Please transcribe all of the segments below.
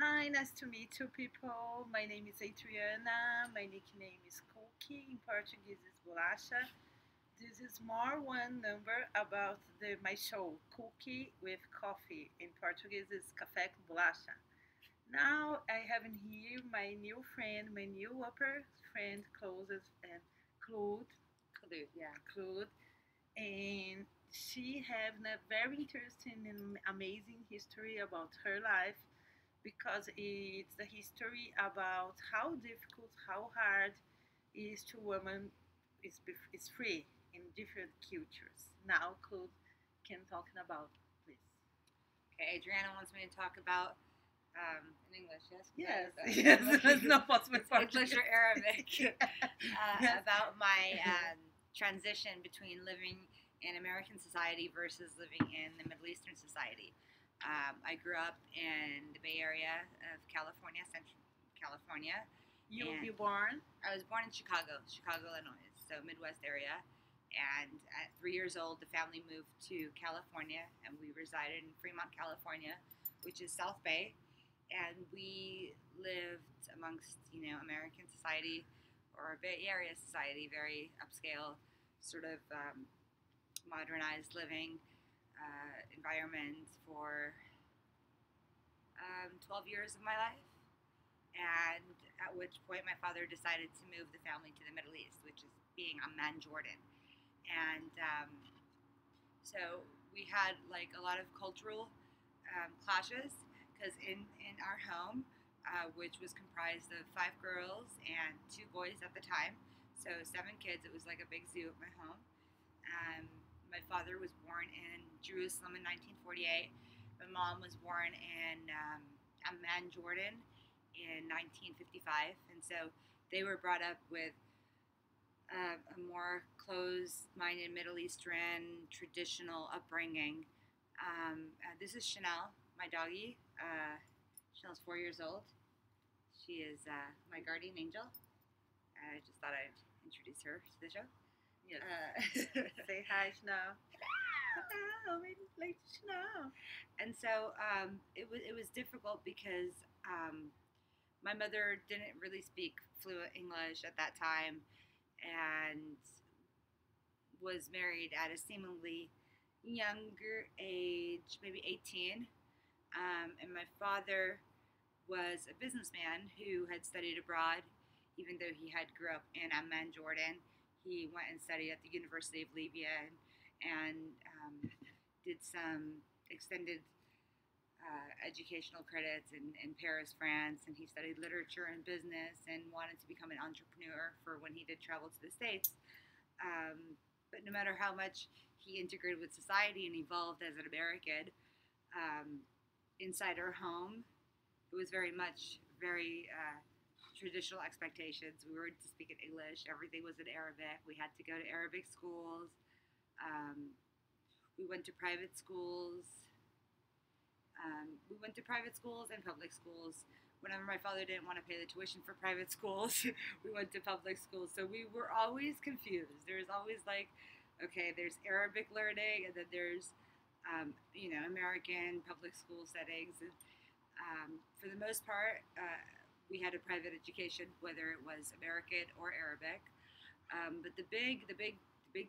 Hi, nice to meet you people. My name is Adriana. My nickname is Cookie. In Portuguese is Bolacha. This is more one number about my show, Cookie with Coffee. In Portuguese is Café com Bolacha. Now I have in here my new friend, my new upper friend, closest and Claude. Clue, yeah. Claude. And she have a very interesting and amazing history about her life because it's the history about how difficult, how hard it is to women is free in different cultures. Now, Claude can talking about, please. Okay, Adriana wants me to talk about in English, yes? Yes, yes, it's not possible. It's English or Arabic. Yes. About my transition between living in American society versus living in the Middle Eastern society. I grew up in the Bay Area of California, Central California. You will And be born. I was born in Chicago, Illinois, so Midwest area. And at 3 years old, the family moved to California, and we resided in Fremont, California, which is South Bay. And we lived amongst, American society or Bay Area society, very upscale, sort of modernized living environment for 12 years of my life. And at which point my father decided to move the family to the Middle East, which is being Amman, Jordan. And so we had like a lot of cultural clashes because in our home, which was comprised of 5 girls and 2 boys at the time, so 7 kids, it was like a big zoo at my home. Um, my father was born in Jerusalem in 1948. My mom was born in Amman, Jordan in 1955. And so they were brought up with a more closed-minded Middle Eastern traditional upbringing. This is Chanel, my doggie. Chanel's 4 years old. She is my guardian angel. I just thought I'd introduce her to the show. Yes. Say hi, Chanel. Hello, lady Chanel. And so it was difficult because my mother didn't really speak fluent English at that time, and was married at a seemingly younger age, maybe 18. And my father was a businessman who had studied abroad, even though he had grew up in Amman, Jordan. He went and studied at the University of Libya and did some extended educational credits in Paris, France, and he studied literature and business and wanted to become an entrepreneur for when he did travel to the States. But no matter how much he integrated with society and evolved as an American, um, inside our home, it was very traditional expectations. We were to speak in English. Everything was in Arabic. We had to go to Arabic schools. We went to private schools. We went to private schools and public schools. Whenever my father didn't want to pay the tuition for private schools, we went to public schools. So we were always confused. There was always like, okay, there's Arabic learning, and then there's, American public school settings. And, for the most part, we had a private education, whether it was American or Arabic. But the big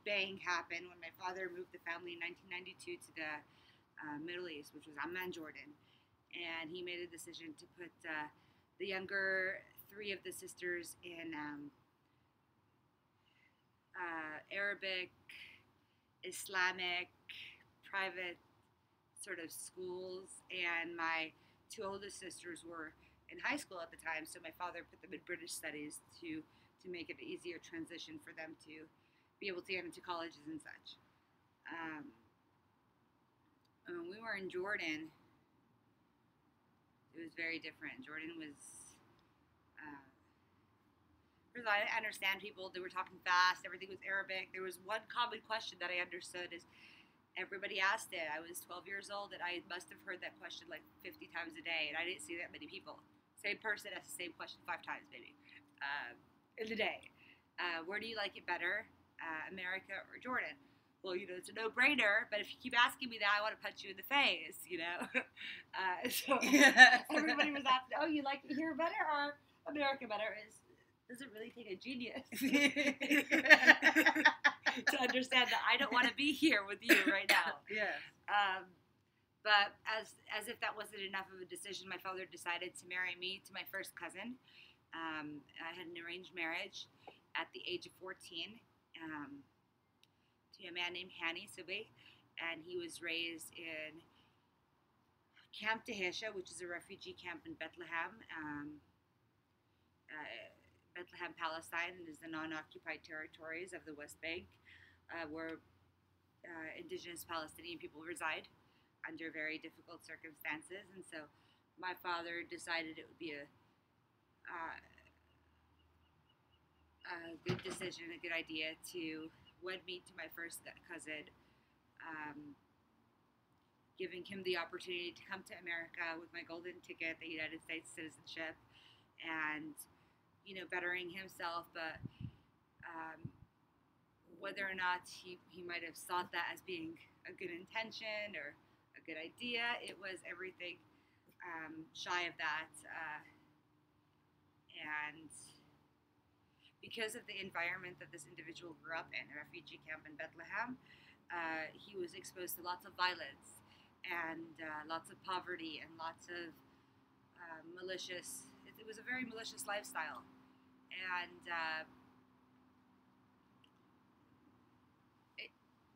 bang happened when my father moved the family in 1992 to the Middle East, which was Amman, Jordan, and he made a decision to put the younger three of the sisters in Arabic, Islamic, private sort of schools, and my two oldest sisters were in high school at the time, so my father put them in British studies to make it an easier transition for them to be able to get into colleges and such. Um, when we were in Jordan, it was very different. Jordan was, uh, first of all, I didn't understand people. They were talking fast. Everything was Arabic. There was one common question that I understood is everybody asked it. I was 12 years old, and I must have heard that question like 50 times a day, and I didn't see that many people. Same person asked the same question 5 times, maybe, in the day. Where do you like it better, America or Jordan? well, it's a no-brainer, but if you keep asking me that, I want to punch you in the face, So Yes. everybody was asking, oh, you like it here better or America better? Does it really take a genius to understand that I don't want to be here with you right now? Yes. But as if that wasn't enough of a decision, my father decided to marry me to my first cousin. I had an arranged marriage at the age of 14 to a man named Hani Sube, and he was raised in Camp Dehesha, which is a refugee camp in Bethlehem. Bethlehem, Palestine, is the non-occupied territories of the West Bank, where indigenous Palestinian people reside under very difficult circumstances. And so my father decided it would be a good decision, a good idea to wed me to my first cousin, giving him the opportunity to come to America with my golden ticket, the United States citizenship, and bettering himself. But whether or not he might have thought that as being a good intention or a good idea, it was everything shy of that. And because of the environment that this individual grew up in, a refugee camp in Bethlehem, he was exposed to lots of violence and lots of poverty and lots of malicious. It was a very malicious lifestyle, and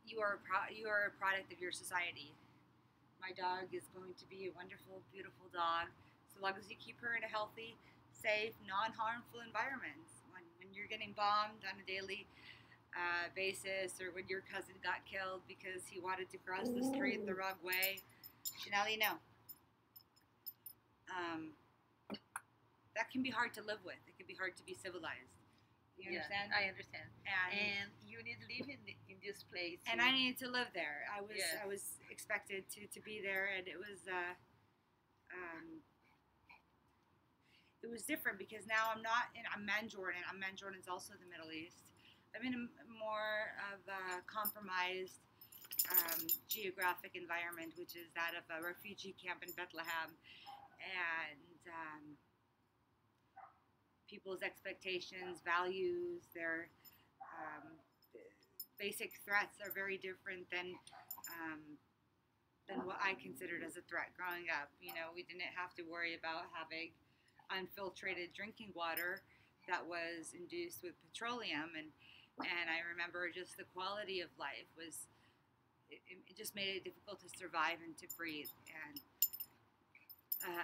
you are a product of your society. My dog is going to be a wonderful, beautiful dog, so long as you keep her in a healthy, safe, non-harmful environment. When you're getting bombed on a daily basis, or when your cousin got killed because he wanted to cross the street the wrong way, Chanel, that can be hard to live with. It can be hard to be civilized. You understand? I understand. And you need to live in this place. And I needed to live there. I was expected to be there, and it was different because now I'm Manjordan. Manjordan is also the Middle East. I'm in a more of a compromised geographic environment, which is that of a refugee camp in Bethlehem, and people's expectations, values, their basic threats are very different than what I considered as a threat growing up. We didn't have to worry about having unfiltrated drinking water that was induced with petroleum, and I remember just the quality of life was it just made it difficult to survive and to breathe, and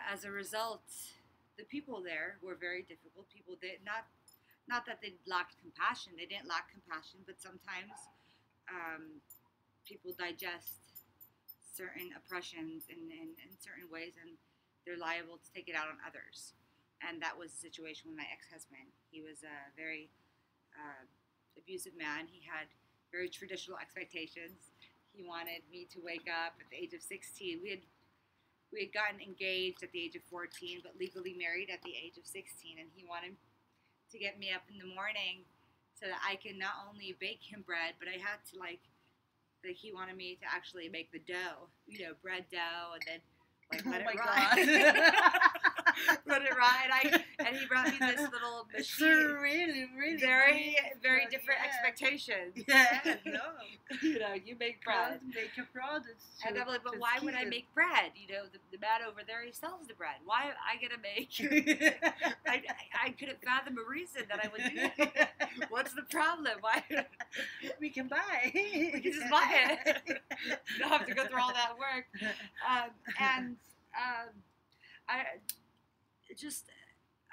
as a result, the people there were very difficult people. They not that they lacked compassion. They didn't lack compassion, but sometimes people digest certain oppressions in certain ways, and they're liable to take it out on others. And that was the situation with my ex-husband. He was a very abusive man. He had very traditional expectations. He wanted me to wake up at the age of 16. We had gotten engaged at the age of 14, but legally married at the age of 16. And he wanted to get me up in the morning so that I could not only bake him bread, but I had to he wanted me to actually make the dough, bread dough, and then let it ride. Let it ride. And he brought me this little machine. It's really, really very, very different expectations. Yeah, no. You make bread. Make a product. And I'm like, but why would I make bread? The man over there, he sells the bread. Why am I gonna make? I couldn't fathom a reason that I would do that. What's the problem? Why? We can buy. We can just buy it. You don't have to go through all that work.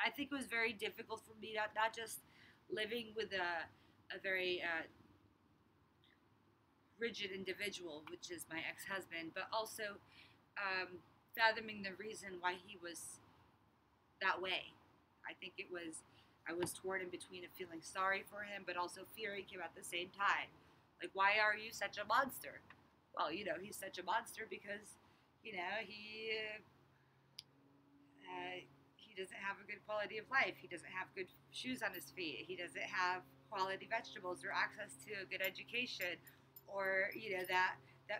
I think it was very difficult for me, not just living with a very rigid individual, which is my ex-husband, but also fathoming the reason why he was that way. I think I was torn in between of feeling sorry for him, but also fearing him at the same time. Like, why are you such a monster? Well, he's such a monster because, he doesn't have a good quality of life. He doesn't have good shoes on his feet. He doesn't have quality vegetables or access to a good education or that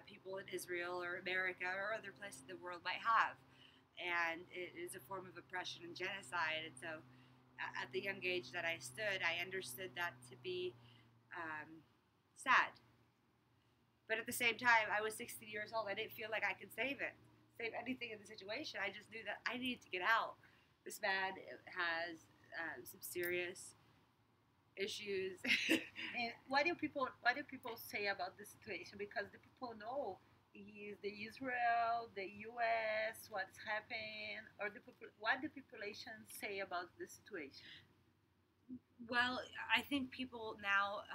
people in Israel or America or other places in the world might have, and it is a form of oppression and genocide. And so, at the young age that I stood, I understood that to be sad. But at the same time, I was 16 years old. I didn't feel like I could save anything in the situation. I just knew that I needed to get out. This man has some serious issues. And what do people say about the situation? Because the people know is the Israel, the U.S., what's happening, or what the population say about the situation. Well, I think people now,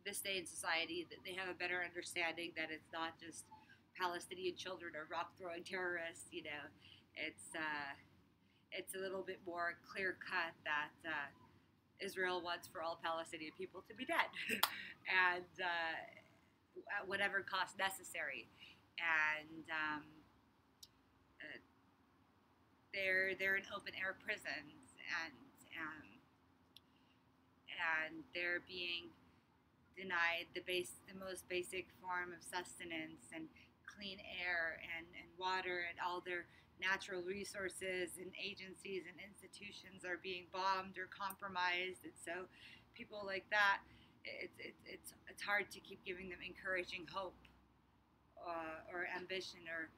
this day in society, that they have a better understanding that it's not just Palestinian children or rock throwing terrorists. It's it's a little bit more clear cut that Israel wants for all Palestinian people to be dead, and at whatever cost necessary. And they're in open air prisons, and they're being denied the most basic form of sustenance and clean air and water, and all their natural resources and agencies and institutions are being bombed or compromised. And so people like that, it's hard to keep giving them encouraging hope or ambition, or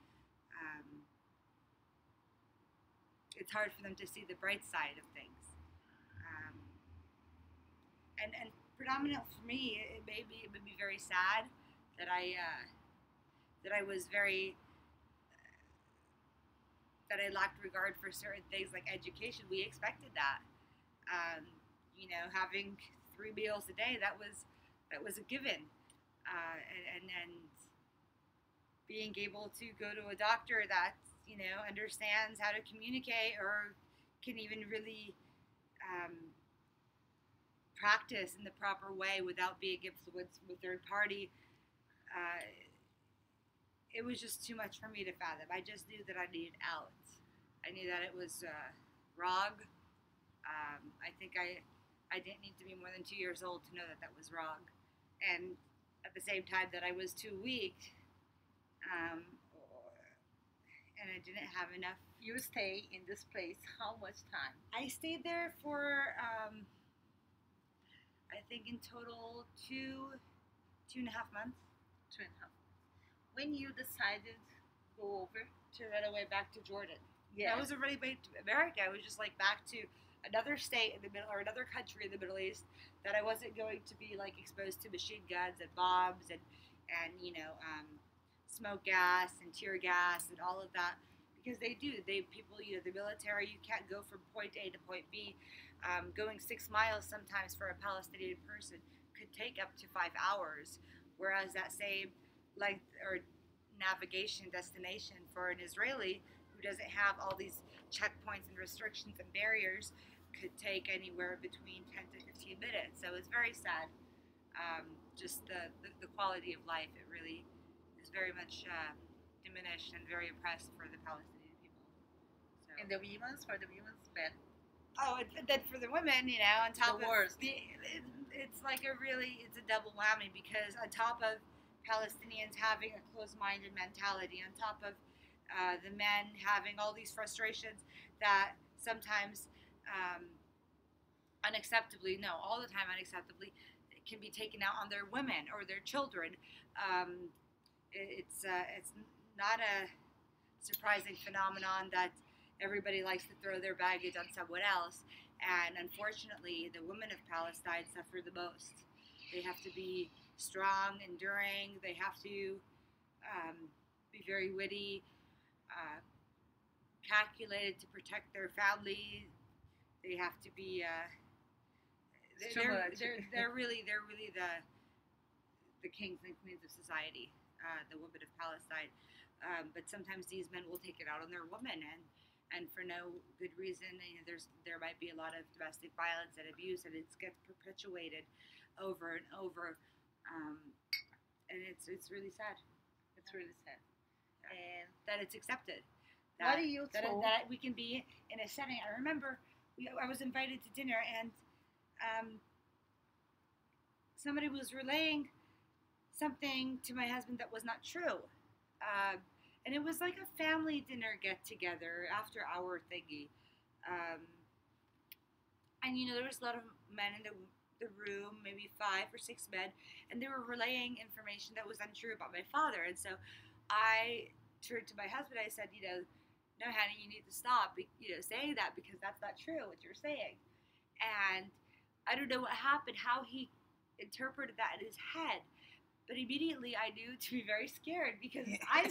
it's hard for them to see the bright side of things. And predominant for me, it would be very sad that I was very that I lacked regard for certain things like education. We expected that, having 3 meals a day, that was a given, and being able to go to a doctor that understands how to communicate or can even really practice in the proper way without being influenced from a third party. It was just too much for me to fathom. I just knew that I needed out. I knew that it was wrong. I think I didn't need to be more than 2 years old to know that that was wrong. And at the same time that I was too weak, and I didn't have enough. You stay in this place how much time? I stayed there for, I think in total, 2.5 months. 2.5 months. When you decided to go over? To run away back to Jordan. Yeah. I wasn't really back to America. I was just like back to another state in the middle, or another country in the Middle East, that I wasn't going to be like exposed to machine guns and bombs and smoke gas and tear gas and all of that, because people, the military, you can't go from point A to point B. Going 6 miles sometimes for a Palestinian person could take up to 5 hours, whereas that same length or navigation destination for an Israeli who doesn't have all these checkpoints and restrictions and barriers could take anywhere between 10 to 15 minutes. So it's very sad. Just the quality of life, it really is very much diminished, and very oppressed for the Palestinian people. So. And for the women's bed. Oh, and then for the women, on top the worst. It's like it's a double whammy, because on top of Palestinians having a closed-minded mentality, on top of the men having all these frustrations that sometimes unacceptably, no, all the time unacceptably, can be taken out on their women or their children. It's not a surprising phenomenon that everybody likes to throw their baggage on someone else. And unfortunately, the women of Palestine suffer the most. They have to be strong, enduring. They have to be very witty, calculated to protect their family. They have to be. They're really the kings and queens of society, the women of Palestine. But sometimes these men will take it out on their women, and for no good reason. There might be a lot of domestic violence and abuse, and it gets perpetuated over and over. And it's really sad. It's really sad. Yeah. And that it's accepted. What are you told? That we can be in a setting. I remember I was invited to dinner, and somebody was relaying something to my husband that was not true. And it was like a family dinner get together after our thingy. Um, and there was a lot of men in the room, maybe 5 or 6 men, and they were relaying information that was untrue about my father. And so I turned to my husband. I said, no, honey, you need to stop, saying that, because that's not true what you're saying. And I don't know what happened, how he interpreted that in his head, but immediately I knew to be very scared, because I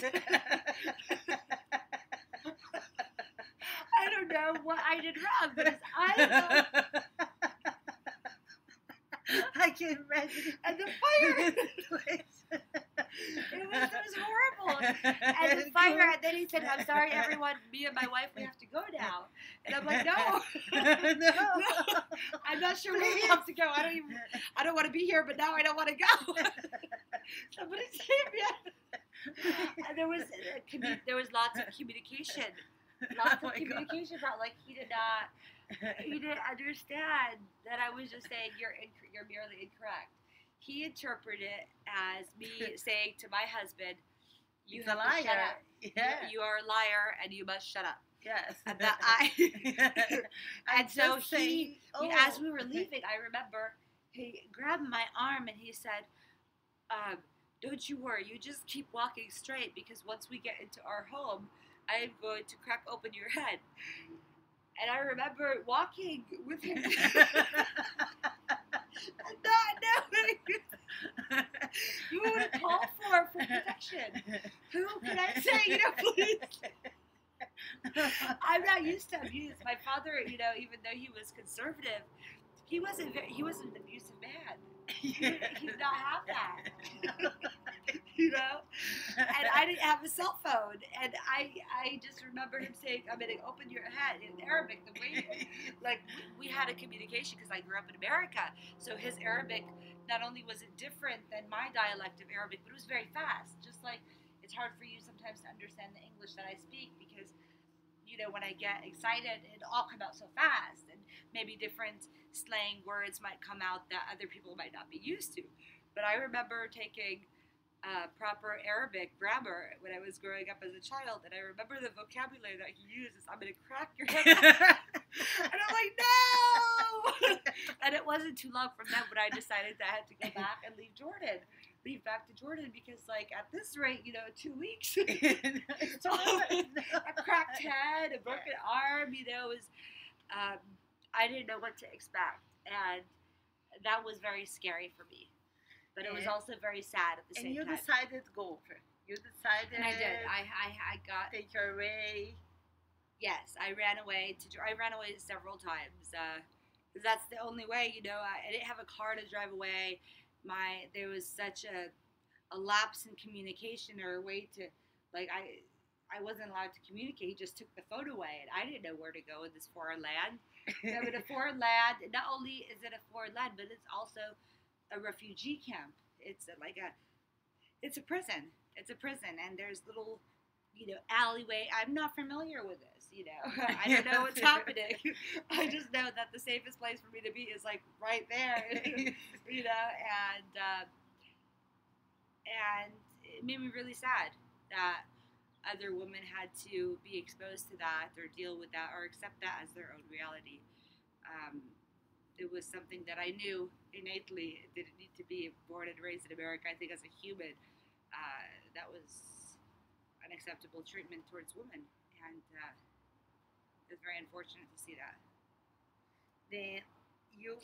don't know what I did wrong, because I can imagine. And the fire. It was horrible. And the fire, and then he said, I'm sorry, everyone, me and my wife, we have to go now. And I'm like, no. No. I'm not sure where we have to go. I don't want to be here, but now I don't want to go. Somebody save me. And there was lots of communication. Communication about, like, he didn't understand that I was just saying you're merely incorrect. He interpreted it as me saying to my husband, "You have to shut up. Yeah. You are a liar, and you must shut up." Yes. And that and so he, as we were leaving, I remember he grabbed my arm and he said, "Don't you worry. You just keep walking straight, because once we get into our home, I am going to crack open your head." And I remember walking with him. Not knowing who to call for protection. Who can I say, please? I'm not used to abuse. My father, even though he was conservative, he wasn't an abusive man. He did not have that. And I didn't have a cell phone, and I just remember him saying, "I'm going to open your head," in Arabic. The way, like, we had a communication, because I grew up in America, so his Arabic, not only was it different than my dialect of Arabic, but it was very fast. Just like it's hard for you sometimes to understand the English that I speak, because when I get excited, it all comes out so fast, and maybe different slang words might come out that other people might not be used to. But I remember taking proper Arabic grammar when I was growing up as a child, and I remember the vocabulary that he uses. "I'm going to crack your head." And I'm like, no! And it wasn't too long from then when I decided that I had to go back and leave back to Jordan, because, like, at this rate, 2 weeks, a cracked head, a broken arm, was, I didn't know what to expect, and that was very scary for me. But it was also very sad at the same time. And you decided to go over. You decided. And I did. I got. Take your way. Yes, I ran away several times. Because that's the only way. I didn't have a car to drive away. There was such a lapse in communication, or a way to, like, I wasn't allowed to communicate. He just took the phone away, and I didn't know where to go in this foreign land. In a foreign land, not only is it a foreign land, but it's also a refugee camp. It's a prison. It's a prison, and there's little, alleyway. I'm not familiar with this. I don't know what's happening. I just know that the safest place for me to be is, like, right there. And it made me really sad that other women had to be exposed to that, or deal with that, or accept that as their own reality. It was something that I knew innately. It didn't need to be born and raised in America. I think as a human, that was unacceptable treatment towards women, and it was very unfortunate to see that. Then you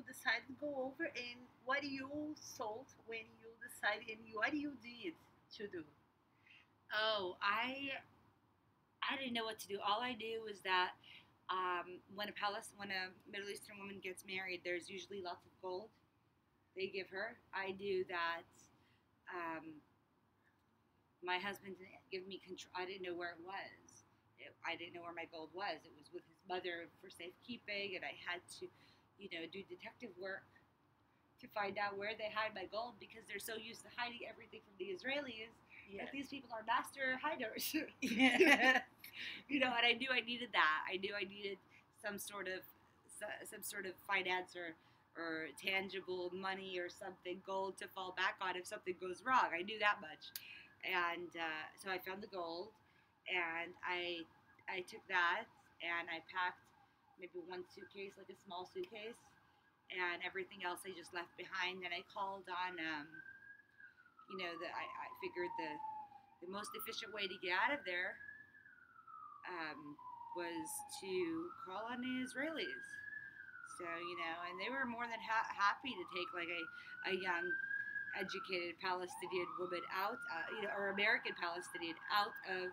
decided to go over, and what you thought when you decided, and what you did to do? Oh, I didn't know what to do. All I knew was that when a Middle Eastern woman gets married, there's usually lots of gold they give her. I knew that my husband didn't give me control. I didn't know where it was. I didn't know where my gold was. It was with his mother for safekeeping, and I had to, do detective work to find out where they hide my gold, because they're so used to hiding everything from the Israelis. Yeah. That these people are master hiders. Yeah. And I knew I needed that. I knew I needed some sort of finance, or or tangible money or something, gold to fall back on if something goes wrong. I knew that much, and so I found the gold, and I took that and I packed maybe one suitcase, like a small suitcase, and everything else I just left behind. And I called on, I figured the most efficient way to get out of there was to call on the Israelis. So, and they were more than happy to take like a young, educated Palestinian woman out, or American Palestinian out of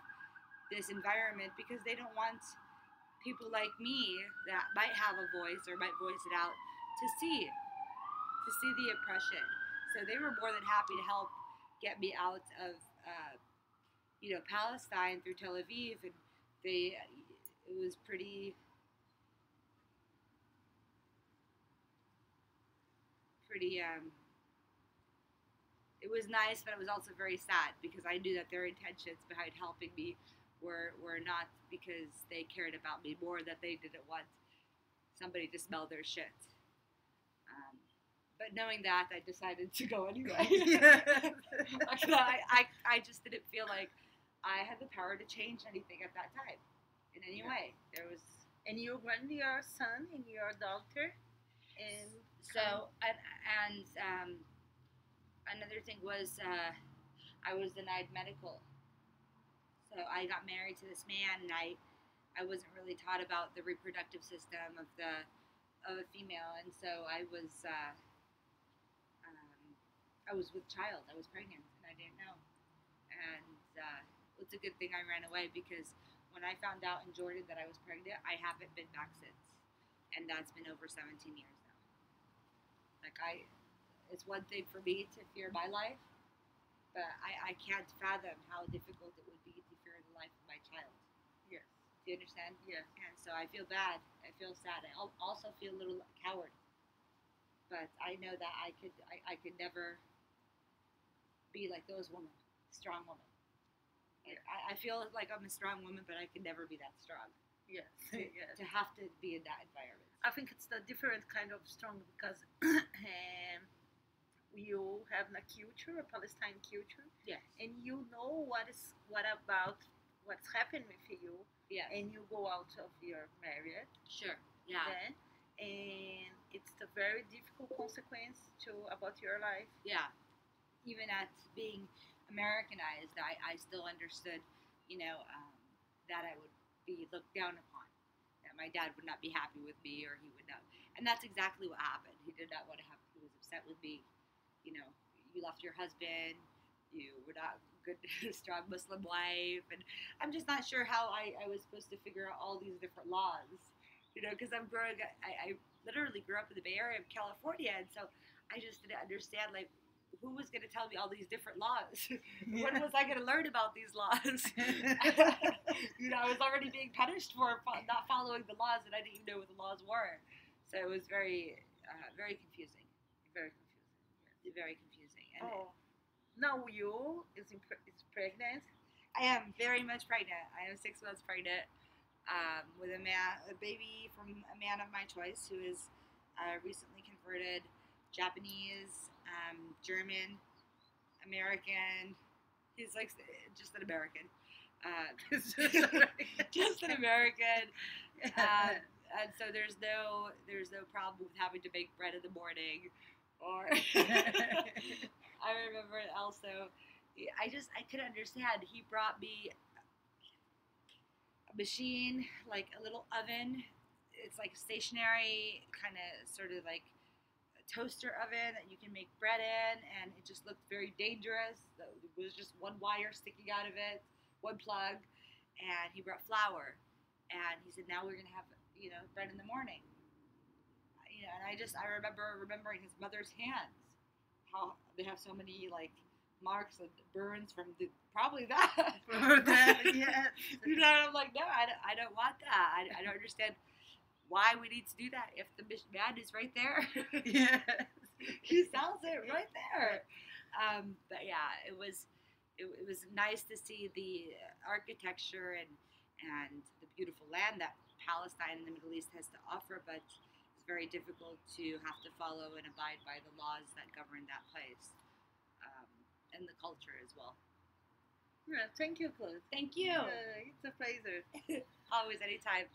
this environment because they don't want people like me that might have a voice or might voice it out to see the oppression. So they were more than happy to help get me out of, Palestine through Tel Aviv, and it was pretty. It was nice, but it was also very sad because I knew that their intentions behind helping me were not because they cared about me, more that they didn't want somebody to smell their shit. But knowing that, I decided to go anyway. I just didn't feel like I had the power to change anything at that time in any way. There was. And you run your son and your daughter, and so and another thing was I was denied medical. So I got married to this man, and I wasn't really taught about the reproductive system of a female, and so I was with child. I was pregnant, and I didn't know. And it's a good thing I ran away because when I found out in Jordan that I was pregnant, I haven't been back since, and that's been over 17 years now. It's one thing for me to fear my life, but I can't fathom how difficult it would be to fear the life of my child. Yes. Do you understand? Yes. And so I feel bad. I feel sad. I also feel a little coward. But I know that I could never be like those women, strong women. Yes. I feel like I'm a strong woman, but I could never be that strong. Yes. Yes. To have to be in that environment. I think it's a different kind of strong because you have a culture, a Palestinian culture. Yes. And you know what's happened with you. Yes. And you go out of your marriage. Sure. Yeah. Then, and it's a very difficult consequence about your life. Yeah. Even at being Americanized, I still understood, that I would be looked down upon. That my dad would not be happy with me, or he would not. And that's exactly what happened. He did not want to have. He was upset with me. You left your husband. You were not good, strong Muslim wife, and I'm just not sure how I was supposed to figure out all these different laws. Because I'm growing. I literally grew up in the Bay Area of California, and so I just didn't understand who was going to tell me all these different laws? When was I going to learn about these laws? I was already being punished for not following the laws, and I didn't even know what the laws were. So it was very, very confusing. Very confusing. Very confusing. And now you is pregnant. I am very much pregnant. I am 6 months pregnant with a baby from a man of my choice who is recently converted Japanese, German, American. He's like just an American. Just an American. And so there's no problem with having to make bread in the morning. Or I remember also, I couldn't understand. He brought me a machine, like a little oven. It's like stationary, kind of sort of like toaster oven that you can make bread in, and it just looked very dangerous. It was just one wire sticking out of it, one plug, and he brought flour, and he said, now we're going to have, bread in the morning. And I remember remembering his mother's hands, how they have so many marks and burns from probably that. Yes. I'm like, no, I don't want that. I don't understand why we need to do that if the man is right there. Yes. He sells it right there. But yeah, it was nice to see the architecture and the beautiful land that Palestine and the Middle East has to offer, but it's very difficult to have to follow and abide by the laws that govern that place, and the culture as well. Yeah, thank you, Claude. Thank you. It's a pleasure. Always, anytime.